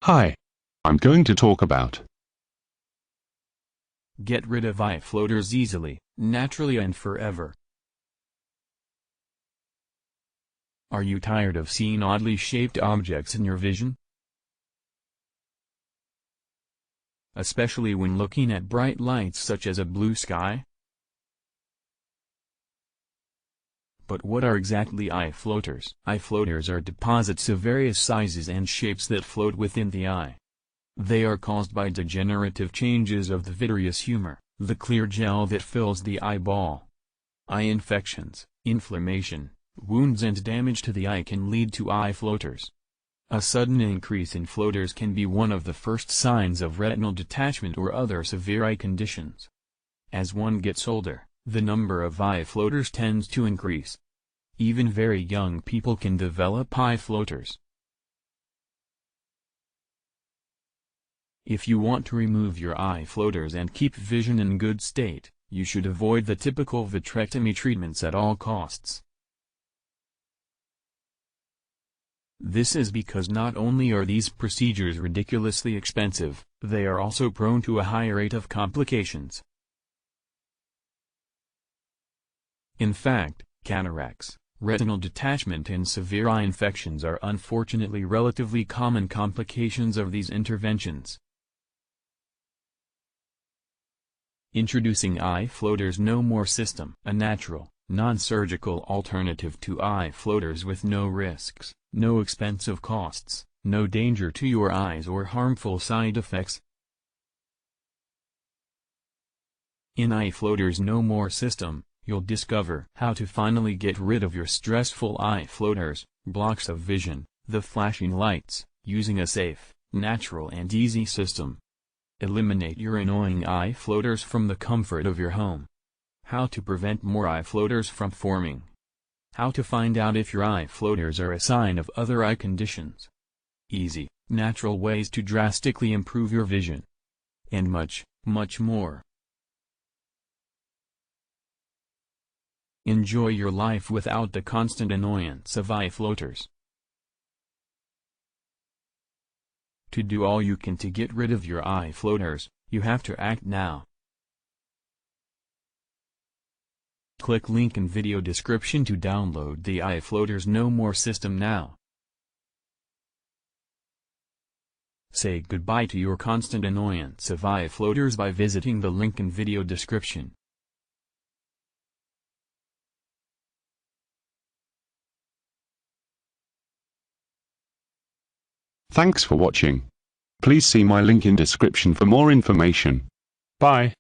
Hi. I'm going to talk about Get rid of eye floaters easily, naturally and forever. Are you tired of seeing oddly shaped objects in your vision? Especially when looking at bright lights such as a blue sky? But what are exactly eye floaters? Eye floaters are deposits of various sizes and shapes that float within the eye. They are caused by degenerative changes of the vitreous humor, the clear gel that fills the eyeball. Eye infections, inflammation, wounds and damage to the eye can lead to eye floaters. A sudden increase in floaters can be one of the first signs of retinal detachment or other severe eye conditions. As one gets older, the number of eye floaters tends to increase. Even very young people can develop eye floaters. If you want to remove your eye floaters and keep vision in good state, you should avoid the typical vitrectomy treatments at all costs. This is because not only are these procedures ridiculously expensive, they are also prone to a high rate of complications. In fact, cataracts, retinal detachment and severe eye infections are unfortunately relatively common complications of these interventions. Introducing Eye Floaters No More system. A natural, non-surgical alternative to eye floaters with no risks, no expensive costs, no danger to your eyes or harmful side effects. In Eye Floaters No More system, you'll discover how to finally get rid of your stressful eye floaters, blocks of vision, the flashing lights, using a safe, natural and easy system. Eliminate your annoying eye floaters from the comfort of your home. How to prevent more eye floaters from forming. How to find out if your eye floaters are a sign of other eye conditions. Easy, natural ways to drastically improve your vision. And much, much more. Enjoy your life without the constant annoyance of eye floaters. To do all you can to get rid of your eye floaters, you have to act now. Click link in video description to download the Eye Floaters No More system now. Say goodbye to your constant annoyance of eye floaters by visiting the link in video description. Thanks for watching. Please see my link in description for more information. Bye.